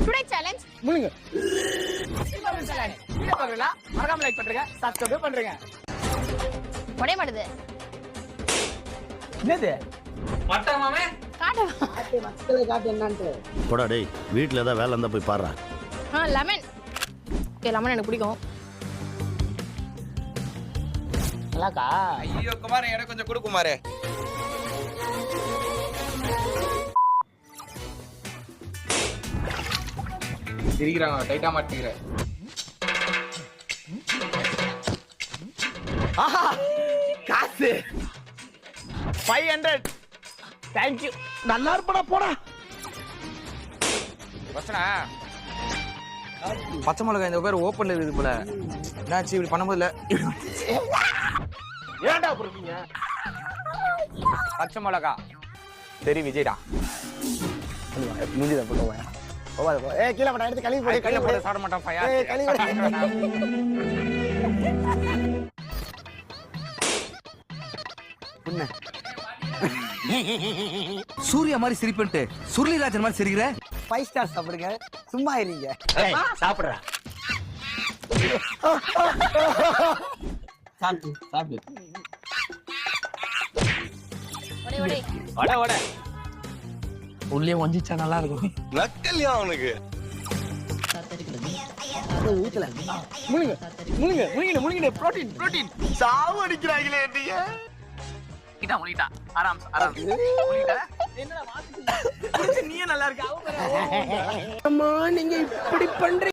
Today challenge முழுங்க. Video பார்க்கறீங்களா? மறக்காம like பண்ணுங்க, சப்ஸ்கிரைப் பண்ணுங்க. உடைய மாட்டுது. என்னது? மட்டா மாமே காட்டு. மக்களை காட்டு என்னன்ட்டு. போடா டேய், வீட்ல ஏதாவது வேலை இருந்தா போய் பாருடா. லெமன். லெமன் எனக்கு பிடிக்கும். நல்லாக்கா? ஐயோ குமாரே எனக்கு கொஞ்சம் கொடு குமாரே. சிரிக்கிறாங்க, டைட்டா மாட்டீங்க. ஆஹா! காசு 500. Thank you. நல்லா இருப்படா போடா. வசனா பச்சை மிளகாய் இந்த பேர் ஓப்பன்ல இருக்குது போல. என்னாச்சு இப்படி பண்ணும்போது இல்ல? ஏன்டா புரியுங்க? பச்சை மிளகா சரி விஜய்டா. மூஞ்சி தான் போட்டு போயா. போவாத போ. ஏய் கீழ போடா, எடுத்து கழுவி போடு. கையில போட சாட மாட்டான் பையா. ஏய் கழுவி போடு. புண்ணே சூர்யா மாதிரி சிரிப்புன்ட்டு சுருளிராஜன் மாதிரி சிரிக்கிற. 5 ஸ்டார் சாப்பிடுங்க, சும்மா இருங்க. ஏய் சாப்பிடுறா. சாப்பிடு. ஒடே. வட வட. உள்ளே வஞ்சிச்சா நல்லா இருக்கும். நக்கல்யா அவனுக்கு. ஊத்தல. முழுங்க. புரோட்டீன். சாவு அடிக்கிறாங்களே நீங்க. முழுங்கிட்டா. ஆராம். முழுங்கிட்டா. என்னடா வாசிச்சு. நீயே நல்லா இருக்க. அம்மா நீங்க இப்படி பண்றீங்க.